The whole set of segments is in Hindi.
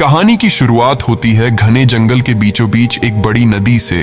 कहानी की शुरुआत होती है घने जंगल के बीचों बीच एक बड़ी नदी से,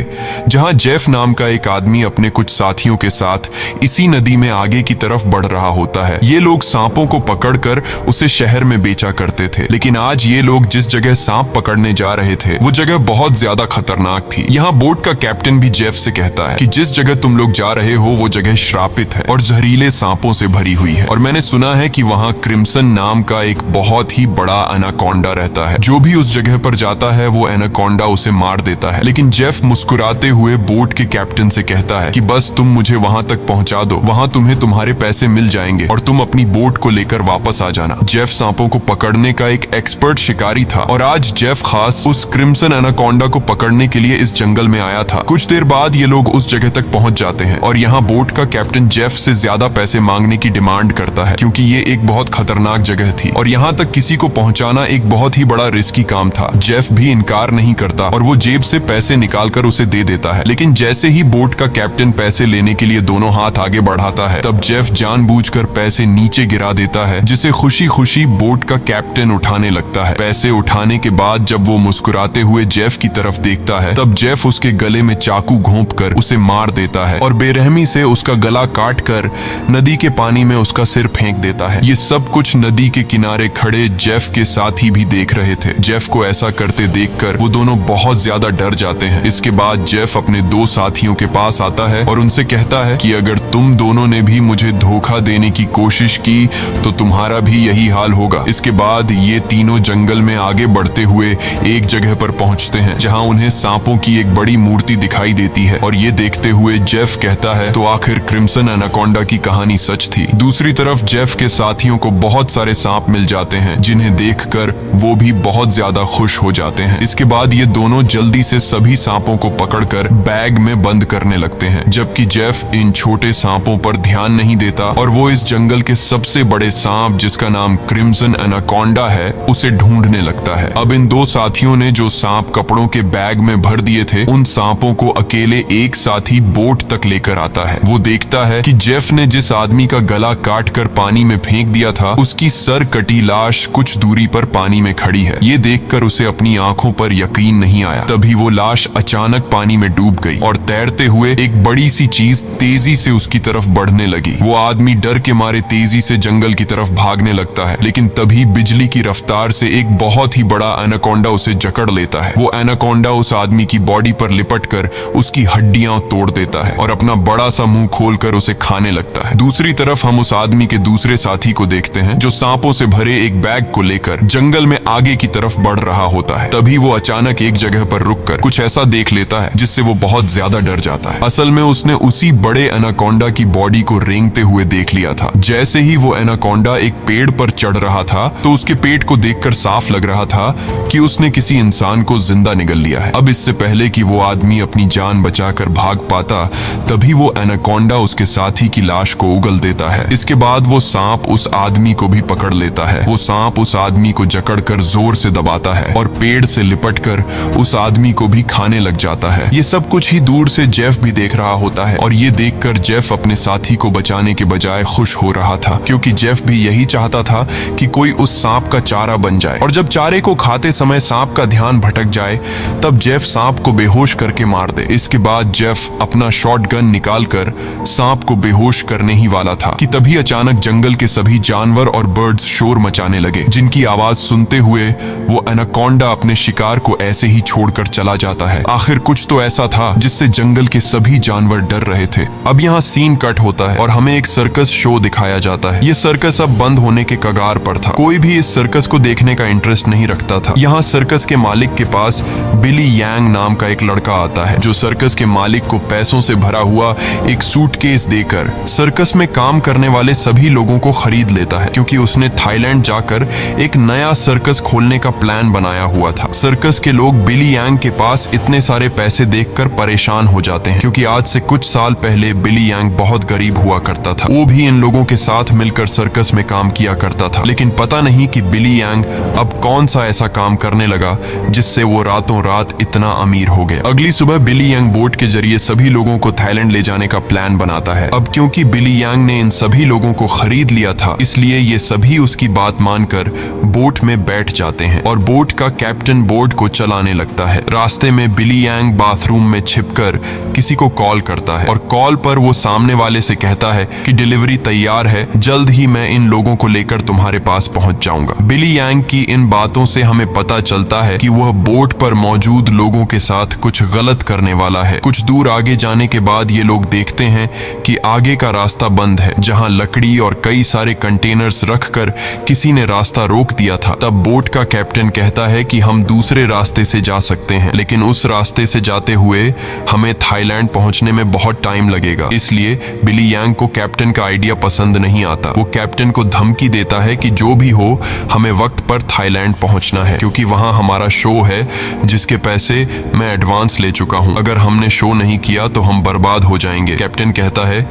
जहां जेफ नाम का एक आदमी अपने कुछ साथियों के साथ इसी नदी में आगे की तरफ बढ़ रहा होता है। ये लोग सांपों को पकड़कर उसे शहर में बेचा करते थे, लेकिन आज ये लोग जिस जगह सांप पकड़ने जा रहे थे वो जगह बहुत ज्यादा खतरनाक थी। यहाँ बोट का कैप्टन भी जेफ से कहता है कि जिस जगह तुम लोग जा रहे हो वो जगह श्रापित है और जहरीले सांपों से भरी हुई है, और मैंने सुना है कि वहाँ क्रिम्सन नाम का एक बहुत ही बड़ा एनाकोंडा रहता है। जो भी उस जगह पर जाता है वो एनाकोंडा उसे मार देता है। लेकिन जेफ मुस्कुराते हुए बोट के कैप्टन से कहता है कि बस तुम मुझे वहां तक पहुंचा दो, वहां तुम्हें तुम्हारे पैसे मिल जाएंगे और तुम अपनी बोट को लेकर वापस आ जाना। जेफ सांपों को पकड़ने का एक एक्सपर्ट शिकारी था और आज जेफ खास उस क्रिम्सन एनाकोंडा को पकड़ने के लिए इस जंगल में आया था। कुछ देर बाद ये लोग उस जगह तक पहुंच जाते हैं और यहाँ बोट का कैप्टन जेफ से ज्यादा पैसे मांगने की डिमांड करता है, क्योंकि ये एक बहुत खतरनाक जगह थी और यहाँ तक किसी को पहुंचाना एक बहुत ही बड़ा रिस्की काम था। जेफ भी इनकार नहीं करता और वो जेब से पैसे निकालकर उसे दे देता है। लेकिन जैसे ही बोट का कैप्टन पैसे लेने के लिए दोनों हाथ आगे बढ़ाता है, तब जेफ जानबूझकर पैसे नीचे गिरा देता है, जिसे खुशी खुशी बोट का कैप्टन उठाने लगता है। पैसे उठाने के बाद जब वो मुस्कुराते हुए जेफ की तरफ देखता है, तब जेफ उसके गले में चाकू घोंपकर उसे मार देता है और बेरहमी से उसका गला काट कर नदी के पानी में उसका सिर फेंक देता है। ये सब कुछ नदी के किनारे खड़े जेफ के साथी भी देख रहे थे। जेफ को ऐसा करते देखकर वो दोनों बहुत ज्यादा डर जाते हैं। इसके बाद जेफ अपने दो साथियों के पास आता है और उनसे कहता है कि अगर तुम दोनों ने भी मुझे धोखा देने की कोशिश की तो तुम्हारा भी यही हाल होगा। इसके बाद ये तीनों जंगल में आगे बढ़ते हुए एक जगह पर पहुंचते हैं, जहां उन्हें सांपों की एक बड़ी मूर्ति दिखाई देती है और ये देखते हुए जेफ कहता है तो आखिर क्रिम्सन एनाकोंडा की कहानी सच थी। दूसरी तरफ जेफ के साथियों को बहुत सारे सांप मिल जाते हैं, जिन्हें देखकर वो भी बहुत ज्यादा खुश हो जाते हैं। इसके बाद ये दोनों जल्दी से सभी सांपों को पकड़कर बैग में बंद करने लगते हैं, जबकि जेफ इन छोटे सांपों पर ध्यान नहीं देता और वो इस जंगल के सबसे बड़े सांप, जिसका नाम क्रिम्सन एनाकोंडा है, उसे ढूंढने लगता है। अब इन दो साथियों ने जो सांप कपड़ों के बैग में भर दिए थे, उन सांपों को अकेले एक साथी बोट तक लेकर आता है। वो देखता है कि जेफ ने जिस आदमी का गला काट कर पानी में फेंक दिया था, उसकी सर कटी लाश कुछ दूरी पर पानी में खड़ी है। ये देखकर उसे अपनी आंखों पर यकीन नहीं आया। तभी वो लाश अचानक पानी में डूब गई और तैरते हुए एक बड़ी सी चीज तेजी से उसकी तरफ बढ़ने लगी। वो आदमी डर के मारे तेजी से जंगल की तरफ भागने लगता है, लेकिन तभी बिजली की रफ्तार से एक बहुत ही बड़ा एनाकोंडा उसे जकड़ लेता है। वो एनाकोंडा उस आदमी की बॉडी पर लिपटकर उसकी हड्डियां तोड़ देता है और अपना बड़ा सा मुंह खोलकर उसे खाने लगता है। दूसरी तरफ हम उस आदमी के दूसरे साथी को देखते हैं, जो सांपों से भरे एक बैग को लेकर जंगल में आगे की तरफ बढ़ रहा होता है। तभी वो अचानक एक जगह पर रुककर कुछ ऐसा देख लेता है जिससे वो बहुत ज्यादा डर जाता है। असल में उसने उसी बड़े एनाकोंडा की बॉडी को रेंगते हुए देख लिया था। जैसे ही वो एनाकोंडा एक पेड़ पर चढ़ रहा था, तो उसके पेट को देखकर साफ लग रहा था कि उसने किसी इंसान को जिंदा निगल लिया है। अब इससे पहले कि वो आदमी अपनी जान बचाकर भाग पाता, तभी वो एनाकोंडा उसके साथी की लाश को उगल देता है। इसके बाद वो सांप उस आदमी को भी पकड़ लेता है। वो सांप उस आदमी को जकड़कर जोर से दबाता है और पेड़ से लिपटकर उस आदमी को भी खाने लग जाता है। ये सब कुछ ही दूर से जेफ भी देख रहा होता है और ये देखकर जेफ अपने साथी को बचाने के बजाय खुश हो रहा था, क्योंकि जेफ भी यही चाहता था कि कोई उस सांप का चारा बन जाए, और जब चारे को खाते समय सांप का ध्यान भटक जाए, तब जेफ सांप को बेहोश करके मार दे। इसके बाद जेफ अपना शॉटगन निकालकर सांप को बेहोश करने ही वाला था कि तभी अचानक जंगल के सभी जानवर और बर्ड्स शोर मचाने लगे, जिनकी आवाज सुनते हुए वो एनाकोंडा अपने शिकार को ऐसे ही छोड़कर चला जाता है। आखिर कुछ तो ऐसा था जिससे जंगल के सभी जानवर डर रहे थे। अब यहाँ सीन कट होता है और हमें एक सर्कस शो दिखाया जाता है। ये सर्कस अब बंद होने के कगार पर था। कोई भी इस सर्कस को देखने का इंटरेस्ट नहीं रखता था। यहाँ सर्कस के मालिक के पास बिली यांग नाम का एक लड़का आता है, जो सर्कस के मालिक को पैसों से भरा हुआ एक सूटकेस देकर सर्कस में काम करने वाले सभी लोगों को खरीद लेता है, क्योंकि उसने थाईलैंड जाकर एक नया सर्कस खोलने का प्लान बनाया हुआ था। सर्कस के लोग बिली यांग के पास इतने सारे पैसे देखकर परेशान हो जाते हैं, क्योंकि आज से कुछ साल पहले बिली यांग बहुत गरीब हुआ करता था। वो भी इन लोगों के साथ मिलकर सर्कस में काम किया करता था, लेकिन पता नहीं कि बिली यांग अब कौन सा ऐसा काम करने लगा जिससे वो रातों रात इतना अमीर हो गया। अगली सुबह बिली यांग बोट के जरिए सभी लोगों को थाईलैंड ले जाने का प्लान बनाता है। अब क्योंकि बिली यांग ने इन सभी लोगों को खरीद लिया था, इसलिए ये सभी उसकी बात मानकर बोट में बैठ जाते हैं। हैं और बोट का कैप्टन बोट को चलाने लगता है। रास्ते में बिली यांग बाथरूम में छिपकर किसी को कॉल करता है और कॉल पर वो सामने वाले से कहता है कि डिलीवरी तैयार है, जल्द ही मैं इन लोगों को लेकर तुम्हारे पास पहुंच जाऊंगा। बिली यांग की इन बातों से हमें पता चलता है कि वह बोट पर मौजूद लोगों के साथ कुछ गलत करने वाला है। कुछ दूर आगे जाने के बाद ये लोग देखते हैं कि आगे का रास्ता बंद है, जहां लकड़ी और कई सारे कंटेनर्स रखकर किसी ने रास्ता रोक दिया था। तब बोट का कैप्टन कहता है कि हम दूसरे रास्ते से जा सकते हैं, लेकिन उस रास्ते से जाते हुए हमें थाईलैंड पहुंचने में बहुत टाइम लगेगा। इसलिए बिली यांग को कैप्टन का आइडिया पसंद नहीं आता। वो कैप्टन को धमकी देता है कि जो भी हो हमें वक्त पर थाईलैंड पहुंचना है, क्योंकि वहां हमारा शो है जिसके पैसे मैं एडवांस ले चुका हूं। अगर हमने शो नहीं किया तो हम बर्बाद हो जाएंगे। कैप्टन कहता है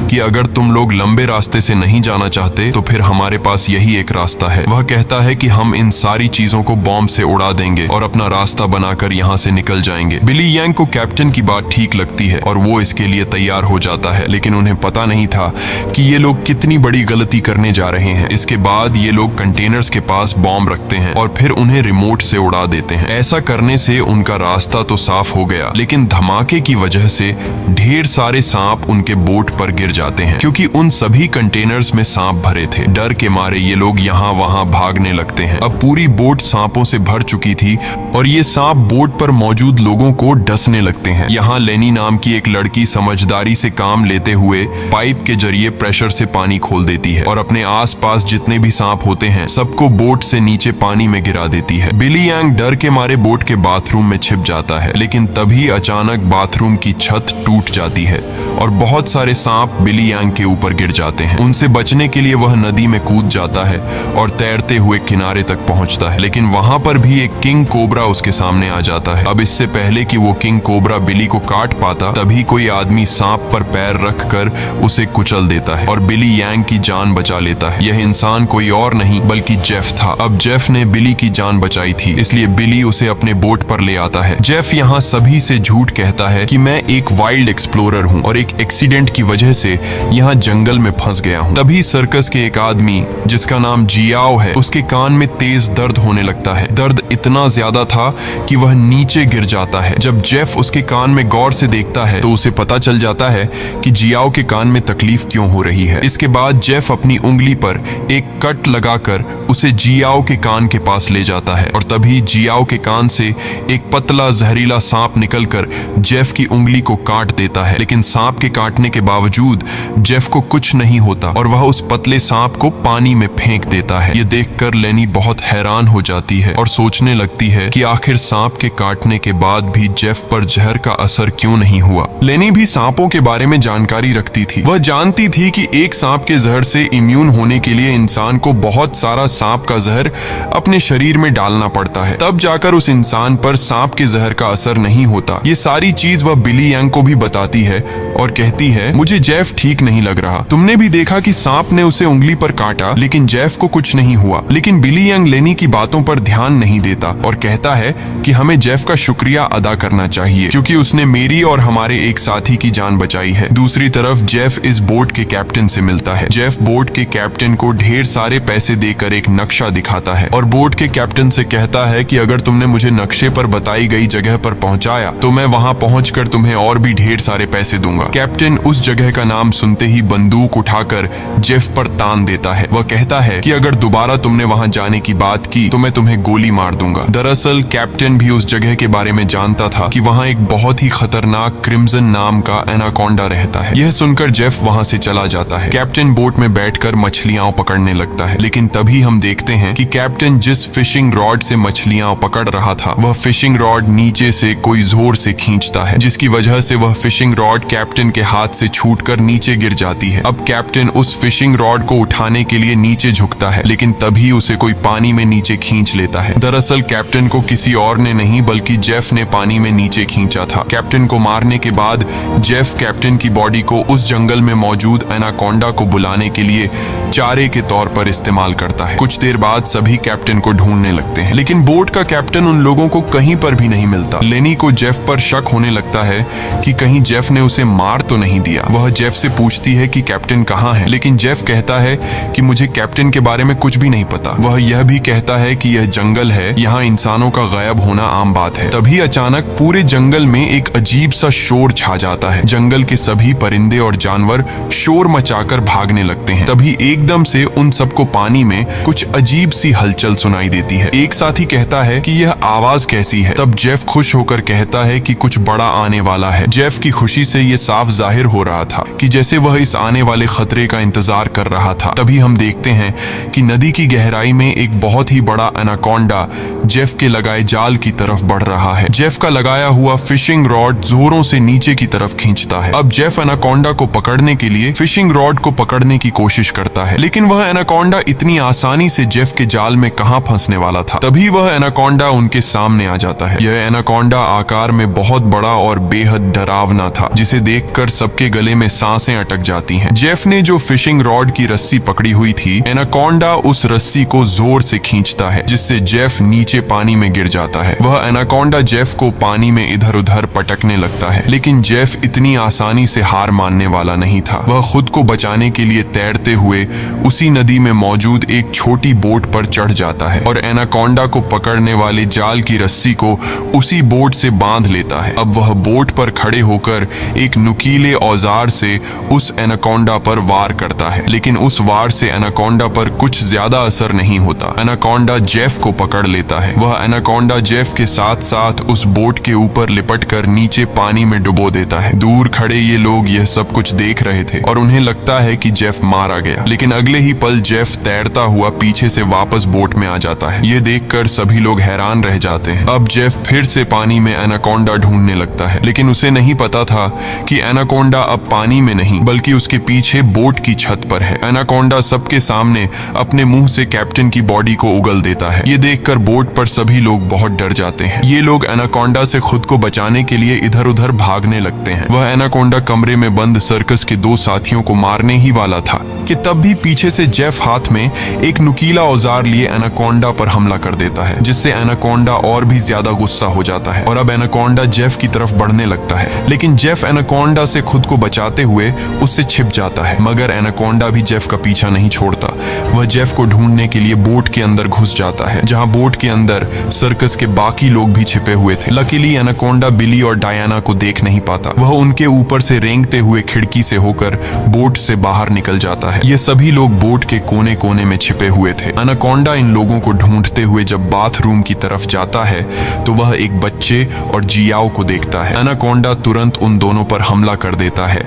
कि अगर तुम लोग लंबे रास्ते से नहीं जाना चाहते तो फिर हमारे पास यही एक रास्ता है। वह कहता है कि हम इन सारी चीजों को बॉम्ब से उड़ा देंगे और अपना रास्ता बनाकर यहाँ से निकल जाएंगे। बिली यांग को कैप्टन की बात ठीक लगती है और वो इसके लिए तैयार हो जाता है, लेकिन उन्हें पता नहीं था कि ये लोग कितनी बड़ी गलती करने जा रहे हैं। इसके बाद ये लोग कंटेनर्स के पास बॉम्ब रखते हैं और फिर उन्हें रिमोट से उड़ा देते हैं। ऐसा करने से उनका रास्ता तो साफ हो गया, लेकिन धमाके की वजह से ढेर सारे सांप उनके बोट पर गिर जाते हैं, क्योंकि उन सभी कंटेनर्स में सांप भरे थे। डर के मारे ये लोग यहाँ वहाँ भागने लगते हैं। अब पूरी बोट सांपों से भर चुकी थी और ये सांप बोट पर मौजूद लोगों को डसने लगते हैं। यहाँ लेनी नाम की एक लड़की समझदारी से काम लेते हुए पाइप के जरिए प्रेशर से पानी खोल देती है और अपने आसपास जितने भी सांप होते हैं सबको बोट से नीचे पानी में गिरा देती है। बिली यांग डर के मारे बोट के बाथरूम में छिप जाता है, लेकिन तभी अचानक बाथरूम की छत टूट जाती है और बहुत सारे सांप बिली यांग के ऊपर गिर जाते हैं। उनसे बचने के लिए वह नदी में कूद जाता है और तैरते हुए किनारे तक पहुंचता है, लेकिन वहां पर भी एक किंग कोबरा उसके सामने आ जाता है। अब इससे पहले कि वो किंग कोबरा बिली को काट पाता, तभी कोई आदमी सांप पर पैर रखकर उसे कुचल देता है और बिली यांग की जान बचा लेता है। यह इंसान कोई और नहीं बल्कि जेफ था। अब जेफ ने बिली की जान बचाई थी, इसलिए बिली उसे अपने बोट पर ले आता है। जेफ यहाँ सभी से झूठ कहता है कि मैं एक वाइल्ड एक्सप्लोरर हूँ और एक एक्सीडेंट की वजह से यहाँ जंगल में फंस गया हूँ। तभी सर्कस के एक आदमी जिसका नाम जियाओ है, उसके कान में तेज दर्द होने लगता है। दर्द इतना ज्यादा था कि वह नीचे गिर जाता है। जब जेफ उसके कान में गौर से देखता है तो उसे पता चल जाता है कि जियाओ के कान में तकलीफ क्यों हो रही है। इसके बाद जेफ अपनी उंगली पर एक कट लगाकर उसे जियाओ के कान के पास ले जाता है और तभी जियाओ के कान से एक पतला जहरीला सांप निकलकर जेफ की उंगली को काट देता है, लेकिन सांप के काटने के बावजूद जेफ को कुछ नहीं होता और वह उस पतले सांप को पानी में फेंक देता है। ये देखकर लेनी बहुत हैरान हो जाती है और सोचने लगती है कि आखिर सांप के काटने के बाद भी जेफ पर जहर का असर क्यों नहीं हुआ। लेनी भी सांपों के बारे में जानकारी रखती थी। वह जानती थी कि एक सांप के जहर से इम्यून होने के लिए इंसान को बहुत सारा सांप का जहर अपने शरीर में डालना पड़ता है, तब जाकर उस इंसान पर सांप के जहर का असर नहीं होता। ये सारी चीज वह बिली यांग को भी बताती है और कहती है, मुझे जेफ ठीक नहीं लग रहा। तुमने भी देखा कि सांप ने उसे उंगली पर काटा, लेकिन जेफ को कुछ नहीं हुआ। लेकिन बिली यांग लेनी की बातों पर ध्यान नहीं देता और कहता है कि हमें जेफ का शुक्रिया अदा करना चाहिए, क्योंकि उसने मेरी और हमारे एक साथी की जान बचाई है। दूसरी तरफ जेफ इस बोट के कैप्टन से मिलता है। जेफ बोट के कैप्टन को ढेर सारे पैसे देकर एक नक्शा दिखाता है और बोट के कैप्टन से कहता है कि अगर तुमने मुझे नक्शे पर बताई गई जगह पर पहुंचाया तो मैं वहां पहुंचकर तुम्हें और भी ढेर सारे पैसे दूंगा। कैप्टन उस जगह का नाम सुनते ही बंदूक उठाकर जेफ पर तान देता है। वह कहता है कि अगर दोबारा तुमने वहां जाने की बात की तो मैं तुम्हें गोली मार दूंगा। दरअसल कैप्टन भी उस जगह के बारे में जानता था कि वहां एक बहुत ही खतरनाक क्रिम्सन नाम का एनाकोंडा रहता है। यह सुनकर जेफ वहां से चला जाता है। कैप्टन बोट में बैठकर मछलियां पकड़ने लगता है, लेकिन तभी हम देखते हैं कि कैप्टन जिस फिशिंग रॉड से मछलियां पकड़ रहा था वह फिशिंग रॉड नीचे से कोई जोर से खींचता है, जिसकी वजह से वह फिशिंग रॉड कैप्टन के हाथ से छूटकर नीचे गिर जाती है। अब कैप्टन उस फिशिंग रॉड को उठाने के लिए नीचे झुकता है, लेकिन तभी उसे कोई पानी में नीचे खींच लेता है। दरअसल कैप्टन को किसी और ने नहीं बल्कि जेफ ने पानी में नीचे खींचा था। कैप्टन को मारने के बाद जेफ कैप्टन की बॉडी को उस जंगल में मौजूद एनाकोंडा को बुलाने के लिए चारे के तौर पर इस्तेमाल करता है। कुछ देर बाद सभी कैप्टन को ढूंढने लगते हैं, लेकिन बोट का कैप्टन उन लोगों को कहीं पर भी नहीं मिलता। लेनी को जेफ पर शक होने लगता है कि कहीं जेफ ने उसे मार तो नहीं दिया। वह जेफ से पूछती है कि कैप्टन कहाँ है, लेकिन जेफ कहता है कि मुझे कैप्टन के बारे में कुछ भी नहीं पता। वह यह भी कहता है है कि यह जंगल है, यहाँ इंसानों का गायब होना आम बात है। तभी अचानक पूरे जंगल में एक अजीब सा शोर छा जाता है। जंगल के सभी परिंदे और जानवर शोर मचाकर भागने लगते हैं। तभी एकदम से उन सबको पानी में कुछ अजीब सी हलचल सुनाई देती है। एक साथी कहता है कि यह आवाज कैसी है। तब जेफ खुश होकर कहता है कि कुछ बड़ा आने वाला है। जेफ की खुशी से ये साफ जाहिर हो रहा था कि जैसे वह इस आने वाले खतरे का इंतजार कर रहा था। तभी हम देखते हैं कि नदी की गहराई में एक बहुत ही बड़ा एनाकोंडा जेफ के लगाए जाल की तरफ बढ़ रहा है। जेफ का लगाया हुआ फिशिंग रॉड जोरों से नीचे की तरफ खींचता है। अब जेफ एनाकोंडा को पकड़ने के लिए फिशिंग रॉड को पकड़ने की कोशिश करता है, लेकिन वह एनाकोंडा इतनी आसानी से जेफ के जाल में कहां फंसने वाला था। तभी वह एनाकोंडा उनके सामने आ जाता है। यह एनाकोंडा आकार में बहुत बड़ा और बेहद डरावना था, जिसे देखकर सबके गले में सांसें अटक जाती हैं। जेफ ने जो फिशिंग रॉड की रस्सी पकड़ी हुई थी, एनाकोंडा उस रस्सी को जोर से खींचता है, जिससे जेफ नीचे पानी में गिर जाता है। वह एनाकोंडा जेफ को पानी में इधर उधर पटकने लगता है, लेकिन जेफ इतनी आसानी से हार मानने वाला नहीं था। वह खुद को बचाने के लिए तैरते हुए उसी नदी में मौजूद एक छोटी बोट पर चढ़ जाता है और एनाकोंडा को पकड़ने वाले जाल की रस्सी को उसी बोट से बांध लेता है। अब वह बोट पर खड़े होकर एक नुकीले औजार से उस एनाकोंडा पर वार करता है, लेकिन उस वार से एनाकोंडा पर कुछ ज्यादा असर नहीं होता। एनाकोंडा जेफ को पकड़ लेता है। वह एनाकोंडा जेफ के साथ साथ उस बोट के ऊपर लिपटकर नीचे पानी में डुबो देता है। दूर खड़े ये लोग यह सब कुछ देख रहे थे और उन्हें लगता है कि जेफ मारा गया, लेकिन अगले ही पल जेफ तैरता हुआ पीछे से वापस बोट में आ जाता है। ये देखकर सभी लोग हैरान रह जाते हैं। अब जेफ फिर से पानी में एनाकोंडा ढूंढने लगता है, लेकिन उसे नहीं पता था कि एनाकोंडा अब पानी में नहीं बल्कि उसके पीछे बोट की छत पर है। एनाकोंडा सबके सामने अपने मुंह से कैप्टन की बॉडी को उगल देता है। ये देखकर बोट पर सभी लोग बहुत डर जाते हैं। ये लोग एनाकोंडा से खुद को बचाने के लिए इधर उधर भागने लगते हैं। वह एनाकोंडा कमरे में बंद सर्कस के दो साथियों को मारने ही वाला था कि तब भी पीछे से जेफ हाथ में एक नुकीला औजार लिए एनाकोंडा पर हमला कर देता है, जिससे एनाकोंडा और भी ज्यादा गुस्सा हो जाता है और अब एनाकोंडा जेफ की तरफ बढ़ने लगता है। लेकिन जेफ एनाकोंडा से खुद को बचाते हुए उससे छिप जाता है, मगर एनाकोंडा भी जेफ का पीछा नहीं छोड़ता। वह जेफ को ढूंढने के लिए बोट के अंदर घुस जाता है, जहां बोट के अंदर सर्कस के बाकी लोग भी छिपे हुए थे। लकीली एनाकोंडा बिली और डायना को देख नहीं पाता। वह उनके ऊपर से रेंगते हुए खिड़की से होकर बोट से बाहर निकल जाता है। ये सभी लोग बोट के कोने कोने में छिपे हुए थे। एनाकोंडा इन लोगों को ढूंढते हुए जब बाथरूम की तरफ जाता है तो वह एक बच्चे और जियाओ को देखता है। एनाकोंडा तुरंत उन दोनों पर हमला कर देता है,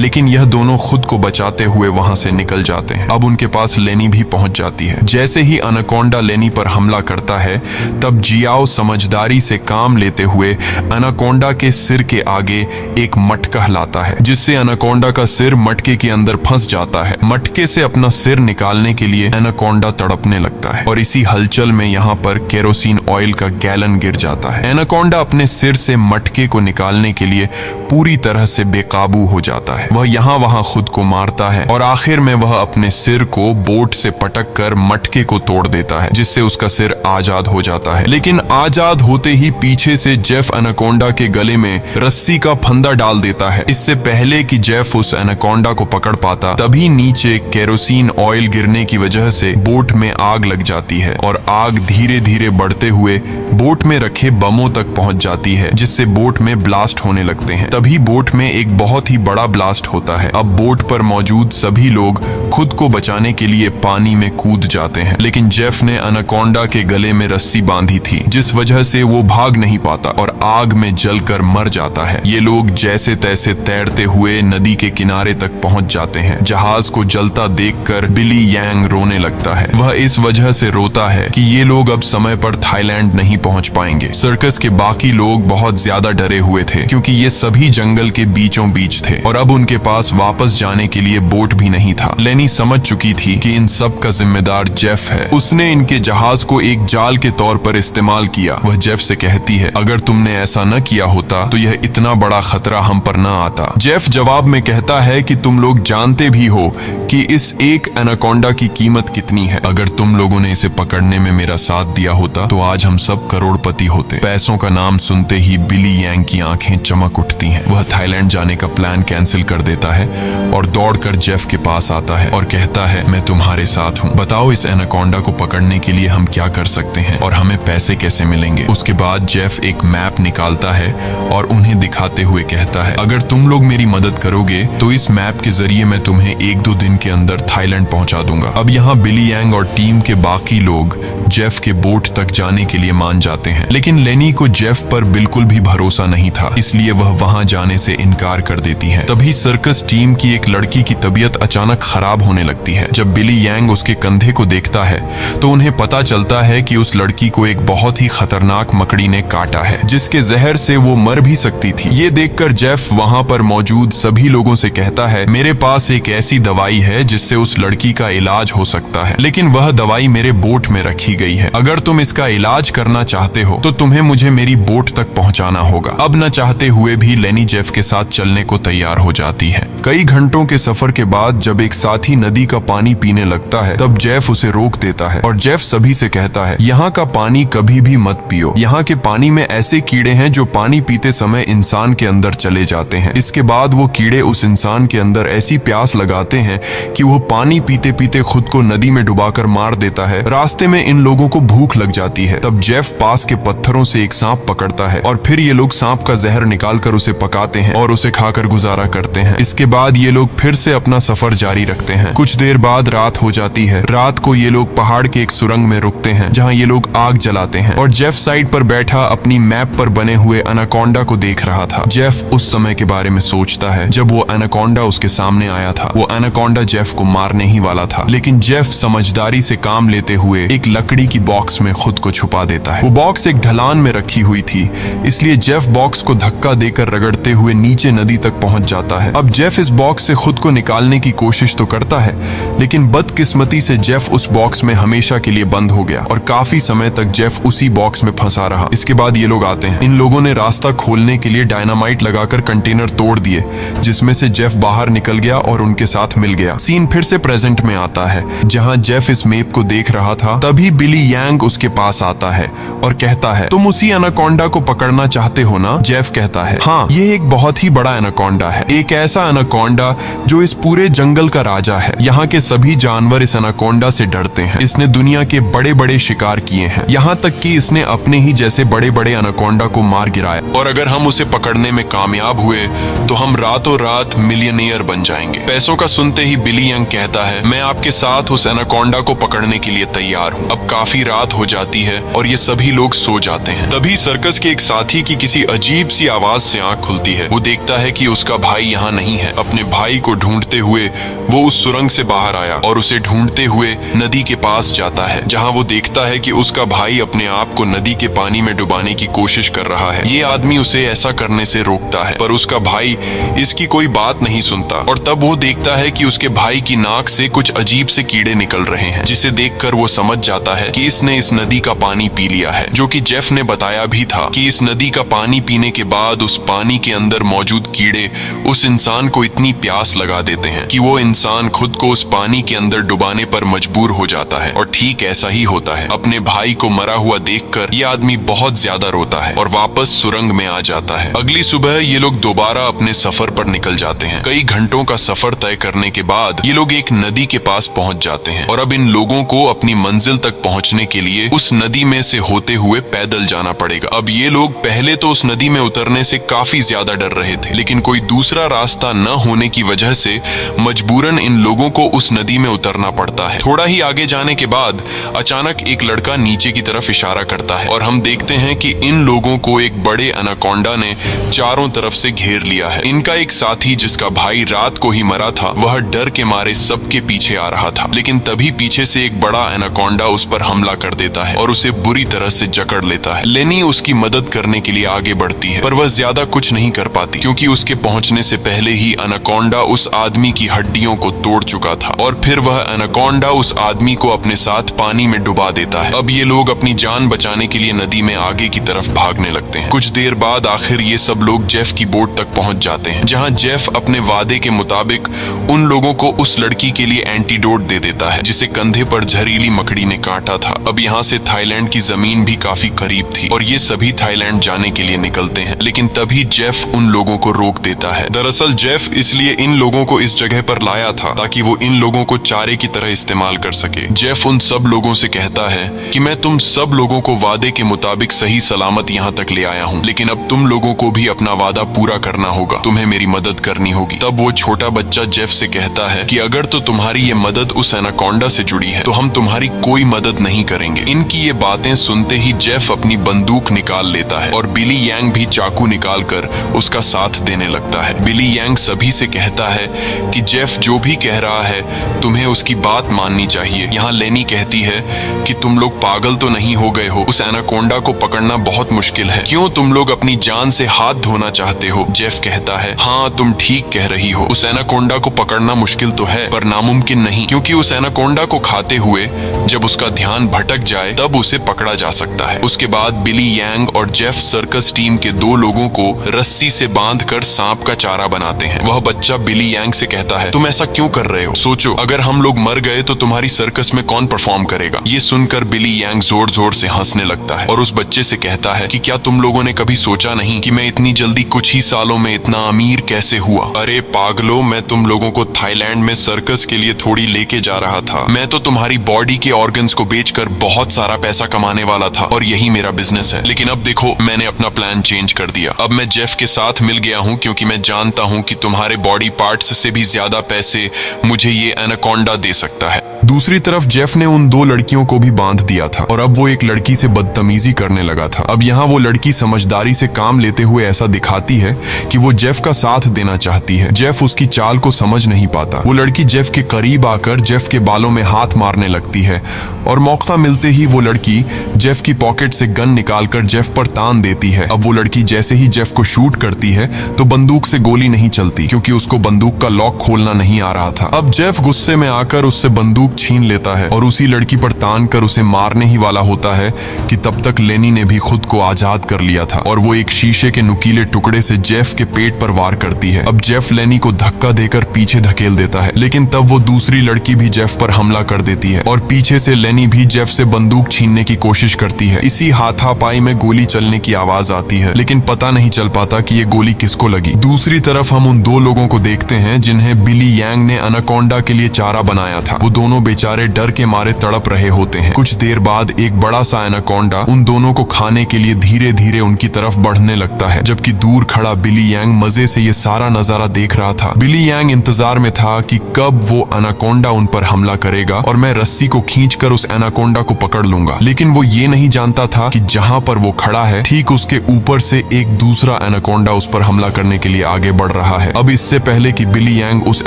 लेकिन यह दोनों खुद को बचाते हुए वहां से निकल जाते हैं। अब उनके पास लेनी भी पहुंच जाती है। जैसे ही एनाकोंडा लेनी पर हमला करता है, तब जियाओ समझदारी से काम लेते हुए एनाकोंडा के सिर के आगे एक मटका लाता है, जिससे एनाकोंडा का सिर मटके के अंदर फंस जाता है। मटके से अपना सिर निकालने के लिए एनाकोंडा तड़पने लगता है और इसी हलचल में यहाँ पर केरोसिन ऑयल का गैलन गिर जाता है। एनाकोंडा अपने सिर से मटके को निकालने के लिए पूरी तरह से बेकाबू हो जाता है। वह यहाँ वहां खुद को मारता है और आखिर में वह अपने सिर को बोट से पटक कर मटके को तोड़ देता है, जिससे उसका सिर आजाद हो जाता है। लेकिन आजाद होते ही पीछे से जेफ एनाकोंडा के गले में रस्सी का फंदा डाल देता है। इससे पहले कि जेफ उस एनाकोंडा को पकड़ पाता, तभी नीचे केरोसिन ऑयल गिरने की वजह से बोट में आग लग जाती है और आग धीरे धीरे बढ़ते हुए बोट में रखे बमों तक पहुंच जाती है, जिससे बोट में ब्लास्ट होने लगते हैं। तभी बोट में एक बहुत ही बड़ा ब्लास्ट होता है। अब बोट पर मौजूद सभी लोग खुद को बचाने के लिए पानी में कूद जाते हैं, लेकिन जेफ ने एनाकोंडा के गले में रस्सी बांधी थी, जिस वजह से वो भाग नहीं पाता और आग में जलकर मर जाता है। ये लोग जैसे तैसे तैरते हुए नदी के किनारे तक पहुंच जाते हैं। जहाज को जलता देखकर बिली यांग रोने लगता है। वह इस वजह से रोता है कि ये लोग अब समय पर थाईलैंड नहीं पहुंच पाएंगे। सर्कस के बाकी लोग बहुत ज्यादा डरे हुए थे, क्योंकि ये सभी जंगल के बीचों बीच थे और अब उनके पास वापस जाने के लिए बोट भी नहीं था। लेनी समझ चुकी थी कि इन सब का जिम्मेदार जेफ है। उसने इनके जहाज को एक जाल के तौर पर इस्तेमाल किया। वह जेफ से कहती है, अगर तुमने ऐसा न किया होता तो यह इतना बड़ा खतरा हम पर न आता। जेफ जवाब में कहता है कि तुम लोग जानते भी हो कि इस एक एनाकोंडा की कीमत कितनी है। अगर तुम लोगों ने इसे पकड़ने में मेरा साथ दिया होता तो आज हम सब करोड़पति होते। पैसों का नाम सुनते ही बिली यांग की आंखें चमक उठती हैं। वह थाईलैंड जाने का प्लान कैंसिल कर देता है और दौड़कर जेफ के पास आता है और कहता है, मैं तुम्हारे साथ हूँ। बताओ इस एनाकोंडा को पकड़ने के लिए हम क्या कर सकते हैं और हमें पैसे कैसे मिलेंगे। उसके बाद जेफ एक मैप निकालता है और उन्हें दिखाते हुए कहता है, अगर तुम लोग मेरी मदद करोगे तो इस मैप के जरिए मैं तुम्हें 1-2 दिन के अंदर थाईलैंड पहुंचा दूंगा। अब यहाँ बिली यांग और टीम के बाकी लोग जेफ के बोट तक जाने के लिए मान जाते हैं, लेकिन लेनी को जेफ पर बिल्कुल भी भरोसा नहीं था, इसलिए वह वहां जाने से इनकार कर देती है। तभी सर्कस टीम की एक लड़की की तबीयत अचानक खराब होने लगती है। जब बिली यांग उसके कंधे को देखता है तो उन्हें पता चलता है कि उस लड़की को एक बहुत ही खतरनाक मकड़ी ने काटा है, जिसके जहर से वो मर भी सकती थी। ये देखकर जेफ वहां पर मौजूद सभी लोगों से कहता है, मेरे पास एक ऐसी दवाई है जिससे उस लड़की का इलाज हो सकता है, लेकिन वह दवाई मेरे बोट में रखी गई है। अगर तुम इसका इलाज करना चाहते हो तो तुम्हें मुझे मेरी बोट तक पहुंचाना होगा। अब न चाहते हुए भी लेनी जेफ के साथ चलने को तैयार हो जाती है। कई घंटों के सफर के बाद जब एक साथी नदी का पानी पीने लगता है तब जेफ उसे रोक देता है और जेफ सभी से कहता है, यहाँ का पानी कभी भी मत पियो। यहाँ के पानी में ऐसे कीड़े हैं जो पानी पीते समय इंसान के अंदर चले जाते हैं। इसके बाद वो कीड़े उस इंसान के अंदर ऐसी प्यास लगाते हैं कि वो पानी पीते पीते खुद को नदी में डुबाकर मार देता है। रास्ते में इन लोगों को भूख लग जाती है। तब जेफ पास के पत्थरों से एक सांप पकड़ता है और फिर ये लोग सांप का जहर निकालकर उसे पकाते हैं और उसे खाकर गुजारा करते हैं। इसके बाद ये लोग फिर से अपना सफर जारी रखते हैं। कुछ देर बाद रात हो जाती है। रात को ये लोग पहाड़ के एक सुरंग में रुकते हैं जहाँ ये लोग आग जलाते हैं और जेफ साइड पर बैठा अपनी मैप पर बने हुए एनाकोंडा को देख रहा था। जेफ उस समय के बारे में सोचता है जब वो एनाकोंडा उसके सामने आया था। वो एनाकोंडा जेफ को मारने ही वाला था, लेकिन जेफ समझदारी से काम लेते हुए एक लकड़ी की बॉक्स में खुद को छुपा देता है। वो बॉक्स एक ढलान में रखी हुई थी, इसलिए जेफ बॉक्स को धक्का देकर रगड़ते हुए नीचे नदी तक पहुंच जाता है। अब जेफ इस बॉक्स से खुद को निकालने की कोशिश तो करता है, लेकिन बदकिस्मती से जेफ उस बॉक्स में हमेशा के लिए बंद हो गया और काफी समय तक जेफ उसी बॉक्स में फंसा रहा। इसके बाद ये लोग आते हैं। इन लोगों ने रास्ता खोलने के लिए डायनामाइट लगाकर कंटेनर तोड़ दिए, जिसमें से जेफ बाहर निकल गया और उनके साथ मिल गया। सीन फिर से प्रेजेंट में आता है जहां जेफ इस मैप को देख रहा था। तभी बिली यांग उसके पास आता है और कहता है, तुम उसी एनाकोंडा को पकड़ना चाहते हो ना? जेफ कहता है, हाँ, ये एक बहुत ही बड़ा एनाकोंडा है, एक ऐसा एनाकोंडा जो इस पूरे जंगल का राजा है। यहाँ के सभी जानवर इस एनाकोंडा से डरते हैं। इसने दुनिया के बड़े बड़े शिकार किए हैं, यहाँ तक कि इसने अपने ही जैसे बड़े बड़े एनाकोंडा को मार गिराया, और अगर हम उसे पकड़ने में कामयाब हुए तो हम रातों रात मिलियनेयर बन जाएंगे। पैसों का सुनते ही बिली यंग कहता है, मैं आपके साथ उस एनाकोंडा को पकड़ने के लिए तैयार हूँ। अब काफी रात हो जाती है और ये सभी लोग सो जाते हैं। तभी सर्कस के एक साथी की किसी अजीब सी आवाज से आंख खुलती है। वो देखता है कि उसका भाई यहाँ नहीं है। अपने भाई को ढूंढते हुए वो उस सुरंग से बाहर आया और उसे ढूंढते हुए नदी के पास जाता है, जहाँ वो देखता है कि उसका भाई अपने आप को नदी के पानी में डुबाने की कोशिश कर रहा है। ये आदमी उसे ऐसा करने से रोकता है, पर उसका भाई इसकी कोई बात नहीं सुनता और तब वो देखता है कि उसके भाई की नाक से कुछ अजीब से कीड़े निकल रहे हैं, जिसे देखकर वो समझ जाता है कि इसने इस नदी का पानी पी लिया है, जो कि जेफ ने बताया भी था कि इस नदी का पानी पीने के बाद उस पानी के अंदर मौजूद कीड़े उस इंसान को इतनी प्यास लगा देते हैं कि वो इंसान खुद को उस पानी के अंदर डुबाने पर मजबूर हो जाता है। और ठीक ऐसा ही होता है। अपने भाई को मरा हुआ देखकर ये आदमी बहुत ज्यादा रोता है और वापस सुरंग में आ जाता है। अगली सुबह ये लोग दोबारा अपने सफर पर निकल जाते हैं। कई घंटों का सफर तय करने के बाद ये लोग एक नदी के पास पहुंच जाते हैं और अब इन लोगों को अपनी मंजिल तक पहुंचने के लिए उस नदी में से होते हुए पैदल जाना पड़ेगा। अब ये लोग पहले तो उस नदी में उतरने से काफी ज्यादा डर रहे थे, लेकिन कोई दूसरा रास्ता न होने की वजह से मजबूरन इन लोगों को उस नदी में उतरना पड़ता है। थोड़ा ही आगे जाने के बाद अचानक एक लड़का नीचे की तरफ इशारा करता है और हम देखते हैं कि इन लोगों को एक बड़े एनाकोंडा ने चारों तरफ से घेर लिया है। इनका एक साथी जिसका भाई रात को ही मरा था, वह डर के मारे सबके पीछे आ रहा था, लेकिन तभी पीछे से एक बड़ा एनाकोंडा उस पर हमला कर देता है और उसे बुरी तरह से जकड़ लेता है। लेनी उसकी मदद करने के लिए आगे बढ़ती है, पर वह ज्यादा कुछ नहीं कर पाती क्योंकि उसके पहुंचने से पहले ही एनाकोंडा उस आदमी की हड्डियों को तोड़ चुका था और फिर वह एनाकोंडा उस आदमी को अपने साथ पानी में डुबा देता है। अब ये लोग अपनी जान बचाने के लिए नदी में आगे की तरफ भागने लगते हैं। कुछ देर बाद आखिर ये सब लोग जेफ की बोट तक पहुंच जाते हैं, जहां जेफ अपने वादे के मुताबिक उन लोगों को उस लड़की के लिए एंटीडोट दे देता है जिसे कंधे पर जहरीली मकड़ी ने काटा था। अब यहाँ से थाईलैंड की जमीन भी काफी करीब थी और ये सभी थाईलैंड जाने के लिए निकलते हैं, लेकिन तभी जेफ उन लोगों को रोक देता है। दरअसल जेफ इसलिए इन लोगों को इस जगह पर लाया था ताकि वो इन लोगों को चारे की तरह इस्तेमाल कर सके। जेफ उन सब लोगों से कहता है कि मैं तुम सब लोगों को वादे के मुताबिक सही सलामत यहाँ तक ले आया हूँ, लेकिन अब तुम लोगों को भी अपना वादा पूरा करना होगा, तुम्हें मेरी मदद करनी होगी। तब वो छोटा बच्चा जेफ से कहता है कि अगर तो तुम्हारी ये मदद उस एनाकोंडा से जुड़ी है तो हम तुम्हारी कोई मदद नहीं करेंगे। इनकी ये बातें सुनते ही जेफ अपनी बंदूक निकाल लेता है और बिली यांग भी चाकू निकाल कर उसका साथ देने लगता है। बिली यांग सभी से कहता है कि जेफ जो भी कह रहा है तुम्हें उसकी बात माननी चाहिए। यहाँ लेनी कहती है कि तुम लोग पागल तो नहीं हो गए हो, उस एनाकोंडा को पकड़ना बहुत मुश्किल है, क्यों तुम लोग अपनी जान से हाथ धोना चाहते हो? जेफ कहता है हाँ तुम ठीक कह रही हो, उस एनाकोंडा को पकड़ना मुश्किल तो है पर नामुमकिन नहीं, क्योंकि उस एनाकोंडा को खाते हुए जब उसका ध्यान भटक जाए तब उसे पकड़ा जा सकता है। उसके बाद बिली यांग और जेफ सर्कस टीम के 2 लोगों को रस्सी से बांधकर सांप का चारा बनाते हैं। वह बच्चा बिली यांग से कहता है तुम ऐसा क्यों कर रहे हो? सोचो अगर हम लोग मर गए तो तुम्हारी सर्कस में कौन परफॉर्म करेगा? ये सुनकर बिली यांग जोर जोर से हंसने लगता है और उस बच्चे से कहता है कि क्या तुम लोगों ने कभी सोचा नहीं कि मैं इतनी जल्दी कुछ ही सालों में इतना अमीर कैसे हुआ? अरे पागलो, मैं तुम लोगों को थाईलैंड में सर्कस के लिए थोड़ी लेके जा रहा था। मैं तो तुम्हारी बॉडी के ऑर्गन्स को बेचकर बहुत सारा पैसा कमाने वाला था और यही मेरा बिजनेस है। लेकिन अब देखो मैंने अपना प्लान चेंज कर दिया। अब मैं जेफ के साथ मिल गया हूँ क्योंकि मैं जानता हूँ कि तुम्हारे बॉडी पार्ट्स से भी ज्यादा पैसे मुझे ये एनाकोंडा दे सकता है। दूसरी तरफ जेफ ने उन 2 लड़कियों को भी बांध दिया था और अब वो एक लड़की से बदतमीजी करने लगा था। अब यहाँ वो लड़की समझदारी से काम लेते हुए ऐसा दिखाती है कि वो जेफ का साथ देना चाहती है। जेफ उसकी चाल को समझ नहीं पाता। वो लड़की जेफ के करीब आकर जेफ के बालों में हाथ मारने लगती है और मौका मिलते ही वो लड़की जेफ की पॉकेट से गन निकालकर जेफ पर तान देती है। अब वो लड़की जैसे ही जेफ को शूट करती है तो बंदूक से गोली नहीं चलती क्योंकि उसको बंदूक का लॉक खोलना नहीं आ रहा था। अब जेफ गुस्से में आकर उससे बंदूक छीन लेता है और उसी लड़की पर तान कर उसे मारने ही वाला होता है कि तब तक लेनी ने भी खुद को आजाद कर लिया था और वो एक शीशे के नुकीले टुकड़े से जेफ के पेट पर वार करती है। अब जेफ लेनी को धक्का देकर पीछे धकेल देता है, लेकिन तब वो दूसरी लड़की भी जेफ पर हमला कर देती है और पीछे से लेनी भी जेफ से बंदूक छीनने की कोशिश करती है। इसी हाथापाई में गोली चलने की आवाज आती है, लेकिन पता नहीं चल पाता कि ये गोली किसको लगी। दूसरी तरफ हम उन 2 लोगों को देखते हैं जिन्हें बिली यांग ने एनाकोंडा के लिए चारा बनाया था। वो दोनों बेचारे डर के मारे तड़प रहे होते हैं। कुछ देर बाद एक बड़ा सा एनाकोंडा उन दोनों को खाने के लिए धीरे धीरे उनकी तरफ बढ़ने लगता है, जबकि दूर खड़ा बिली यांग मजे से ये सारा नजारा देख रहा था। बिली यांग इंतजार में था कि कब वो एनाकोंडा उन पर हमला करेगा और मैं रस्सी को खींचकर उस एनाकोंडा को पकड़ लूंगा, लेकिन वो ये नहीं जानता था कि जहां पर वो खड़ा है ठीक उसके ऊपर से एक दूसरा एनाकोंडा उस पर हमला करने के लिए आगे बढ़ रहा है। अब इससे पहले कि बिली यांग उस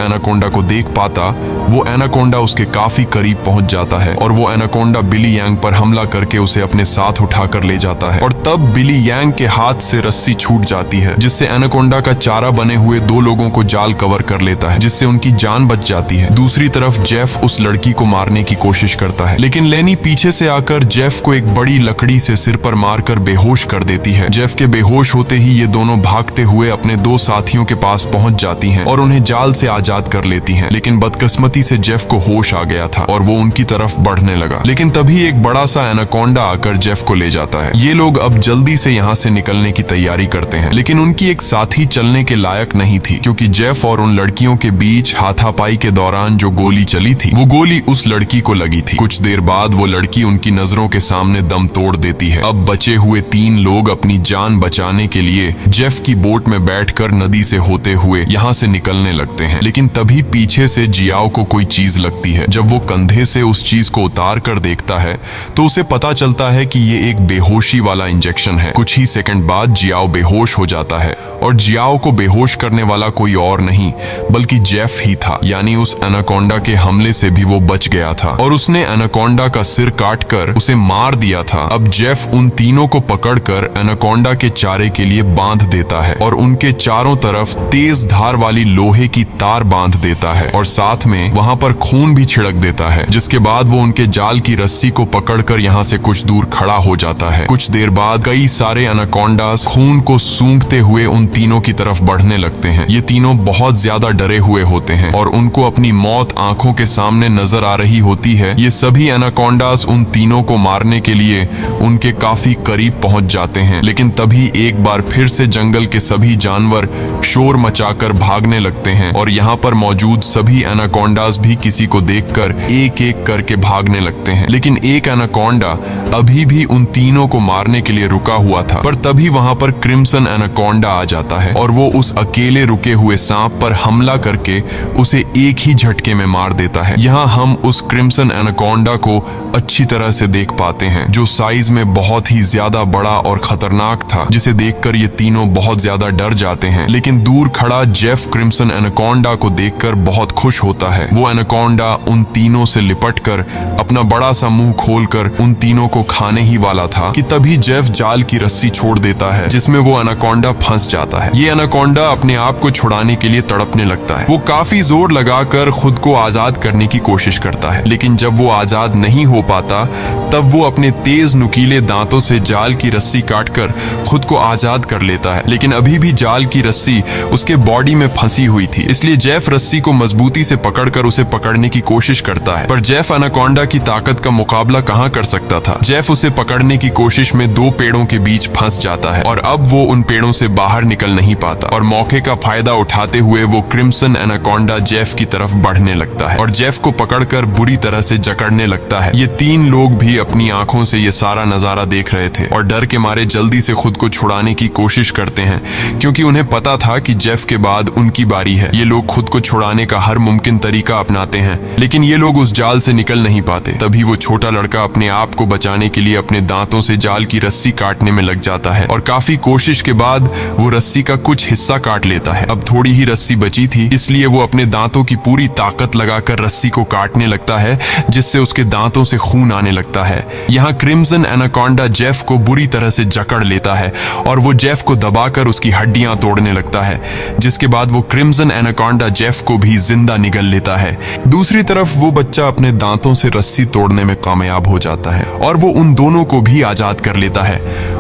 एनाकोंडा को देख पाता, वो एनाकोंडा उसके काफी करीब पहुंच जाता है और वो एनाकोंडा बिली यांग पर हमला करके उसे अपने साथ उठाकर ले जाता है और तब बिली यांग के हाथ से रस्सी छूट जाती है, जिससे एनाकोंडा का चारा बने हुए 2 लोगों को जाल कवर कर लेता है, जिससे उनकी जान बच जाती है। दूसरी तरफ जेफ उस लड़की को मारने की कोशिश करता है, लेकिन लेनी पीछे से आकर जेफ को एक बड़ी लकड़ी से सिर पर मारकर बेहोश कर देती है। जेफ के बेहोश होते ही ये दोनों भागते हुए अपने 2 साथियों के पास पहुंच जाती हैं और उन्हें जाल से आजाद कर लेती हैं, लेकिन बदकिस्मती से जेफ को होश आ गया था और वो उनकी तरफ बढ़ने लगा। लेकिन तभी एक बड़ा सा एनाकोंडा आकर जेफ को ले जाता है। ये लोग अब जल्दी से यहाँ से निकलने की तैयारी करते हैं, लेकिन उनकी एक साथी चलने के लायक नहीं थी क्योंकि जेफ और उन लड़कियों के बीच हाथापाई के दौरान जो गोली चली थी वो गोली उस लड़की को लगी थी। कुछ देर बाद वो लड़की उनकी नजरों के सामने दम तोड़ देती है। अब बचे हुए 3 लोग अपनी जान बचाने के लिए जेफ की बोट में बैठकर नदी से होते हुए यहाँ से निकलने लगते हैं, लेकिन तभी पीछे से जियाओ को कोई चीज लगती है। जब वो कंधे से उस चीज को उतार कर देखता है तो उसे पता चलता है कि ये एक बेहोशी वाला इंजेक्शन है। कुछ ही सेकंड बाद जियाओ बेहोश हो जाता है और जियाओ को बेहोश करने वाला कोई और नहीं बल्कि जेफ ही था, यानी उस एनाकोंडा के हमले से भी वो बच गया था और उसने एनाकोंडा का सिर काटकर उसे मार दिया था। अब जेफ उन तीनों को पकड़कर एनाकोंडा के चारे के लिए बांध देता है और उनके चारों तरफ तेज धार वाली लोहे की तार बांध देता है और साथ में वहां पर खून भी छिड़क देता है, जिसके बाद वो उनके जाल की रस्सी को पकड़कर यहाँ से कुछ दूर खड़ा हो जाता है। कुछ देर बाद कई सारे एनाकोंडास खून को सूंघते हुए उन तीनों की तरफ बढ़ने लगते हैं। ये तीनों बहुत ज्यादा डरे हुए होते हैं और उनको अपनी मौत आंखों के सामने नजर आ रही होती है। ये सभी एनाकोंडास उन तीनों को मारने के लिए उनके काफी करीब पहुंच जाते हैं, लेकिन तभी एक बार फिर से जंगल के सभी जानवर शोर मचाकर भागने लगते हैं और यहाँ पर मौजूद सभी एनाकोंडास भी किसी को देखकर देखकर एक एक करके भागने लगते हैं। लेकिन एक एनाकोंडा अभी भी उन तीनों को मारने के लिए रुका हुआ था, पर तभी वहां पर क्रिम्सन एनाकोंडा आ जाता है और वो उस अकेले रुके हुए सांप पर हमला करके उसे एक ही झटके में मार देता है। यहाँ हम उस क्रिम्सन एनाकोंडा को अच्छी तरह से देख पाते हैं, जो साइज में बहुत ही ज्यादा बड़ा और खतरनाक था, जिसे देखकर ये तीनों बहुत ज्यादा डर जाते हैं। लेकिन दूर खड़ा जेफ क्रिम्सन एनाकोंडा को देखकर बहुत खुश होता है। वो एनाकोंडा उन तीनों से लिपटकर अपना बड़ा सा मुंह खोलकर उन तीनों को खाने ही वाला था कि तभी जेफ जाल की रस्सी छोड़ देता है, जिसमें वो एनाकोंडा फंस जाता है। ये एनाकोंडा अपने आप को छुड़ाने के लिए तड़पने लगता है। वो काफी जोर लगाकर खुद को आजाद करने की कोशिश करता है, लेकिन जब वो आजाद नहीं हो पाता तब वो अपने तेज नुकीले दांतों से जाल की रस्सी काटकर खुद को आजाद कर लेता है। लेकिन अभी भी जाल की रस्सी उसके बॉडी में फंसी हुई थी, इसलिए जेफ रस्सी को मजबूती से पकड़कर उसे पकड़ने की कोशिश करता है, पर जेफ एनाकोंडा की ताकत का मुकाबला कहां कर सकता था। जेफ उसे पकड़ने की कोशिश में दो पेड़ों के बीच फंस जाता है और अब वो उन पेड़ों से बाहर निकल नहीं पाता और मौके का फायदा उठाते हुए वो क्रिम्सन एनाकोंडा जेफ की तरफ बढ़ने लगता है और जेफ को पकड़कर बुरी तरह से जकड़ने लगता है। ये तीन लोग भी अपनी आंखों से ये सारा नजारा देख रहे थे और डर के मारे जल्दी से खुद को छुड़ाने की कोशिश करते हैं, क्योंकि उन्हें पता था कि जेफ के बाद उनकी बारी है। ये लोग खुद को छुड़ाने का हर मुमकिन तरीका अपनाते हैं, लेकिन ये लोग उस जाल से निकल नहीं पाते। तभी वो छोटा लड़का अपने आप को बचाने के लिए अपने दांतों से जाल की रस्सी काटने में लग जाता है और काफी कोशिश के बाद वो रस्सी का कुछ हिस्सा काट लेता है। अब थोड़ी ही रस्सी बची थी, इसलिए वो अपने दांतों की पूरी ताकत लगाकर रस्सी को काटने लगता है, जिससे उसके दांतों से खून आने लगता है। यहाँ क्रिम्सन एनाकोंडा जेफ को बुरी तरह से जकड़ लेता है और वो जेफ को दबाकर उसकी हड्डियां तोड़ने लगता है, जिसके बाद वो क्रिम्सन एनाकोंडा जेफ को भी जिंदा निगल लेता है। दूसरी तरफ वो बच्चा अपने दांतों से रस्सी तोड़ने में कामयाब हो जाता है और वो उन दोनों को भी आजाद कर लेता है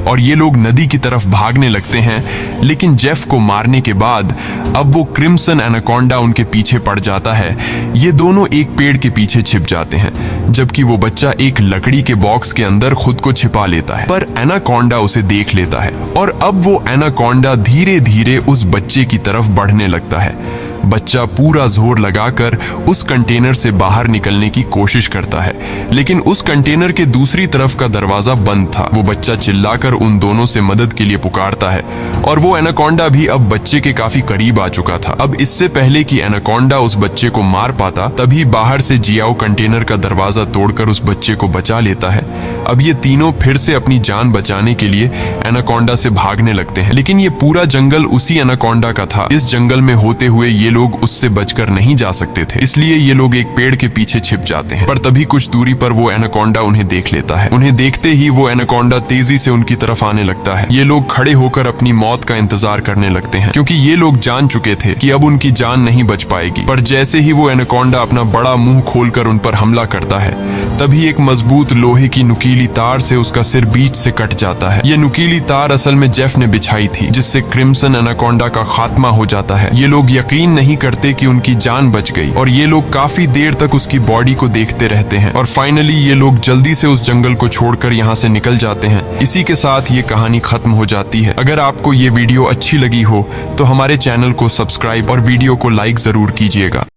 और ये लोग नदी की तरफ भागने लगते हैं। लेकिन जेफ को मारने के बाद अब वो क्रिम्सन एनाकोंडा उनके पीछे पड़ जाता है। ये दोनों एक पेड़ के पीछे छिप जाते हैं, जबकि वो बच्चा एक लकड़ी के बॉक्स के अंदर खुद को छिपा लेता है, पर एनाकोंडा उसे देख लेता है और अब वो एनाकोंडा धीरे धीरे उस बच्चे की तरफ बढ़ने लगता है। बच्चा पूरा जोर लगाकर उस कंटेनर से बाहर निकलने की कोशिश करता है, लेकिन उस कंटेनर के दूसरी तरफ का दरवाजा बंद था। वो बच्चा चिल्लाकर उन दोनों से मदद के लिए पुकारता है और वो एनाकोंडा भी अब बच्चे के काफी करीब आ चुका था। अब इससे पहले कि एनाकोंडा उस बच्चे को मार पाता, तभी बाहर से जियाओ कंटेनर का दरवाजा तोड़कर उस बच्चे को बचा लेता है। अब ये तीनों फिर से अपनी जान बचाने के लिए एनाकोंडा से भागने लगते हैं, लेकिन ये पूरा जंगल उसी एनाकोंडा का था। इस जंगल में होते हुए ये लोग उससे बचकर नहीं जा सकते थे, इसलिए ये लोग एक पेड़ के पीछे छिप जाते हैं। पर तभी कुछ दूरी पर वो एनाकोंडा उन्हें देख लेता है। उन्हें देखते ही वो एनाकोंडा तेजी से उनकी तरफ आने लगता है। ये लोग खड़े होकर अपनी मौत का इंतजार करने लगते हैं, क्योंकि ये लोग जान चुके थे कि अब उनकी जान नहीं बच पाएगी। पर जैसे ही वो एनाकोंडा अपना बड़ा मुंह खोलकर उन पर हमला करता है, तभी एक मजबूत लोहे की नुकीली तार से उसका सिर बीच से कट जाता है। ये नुकीली तार असल में जेफ ने बिछाई थी, जिससे क्रिम्सन एनाकोंडा का खात्मा हो जाता है। ये लोग यकीन नहीं करते कि उनकी जान बच गई और ये लोग काफी देर तक उसकी बॉडी को देखते रहते हैं और फाइनली ये लोग जल्दी से उस जंगल को छोड़कर यहाँ से निकल जाते हैं। इसी के साथ ये कहानी खत्म हो जाती है। अगर आपको ये वीडियो अच्छी लगी हो तो हमारे चैनल को सब्सक्राइब और वीडियो को लाइक जरूर कीजिएगा।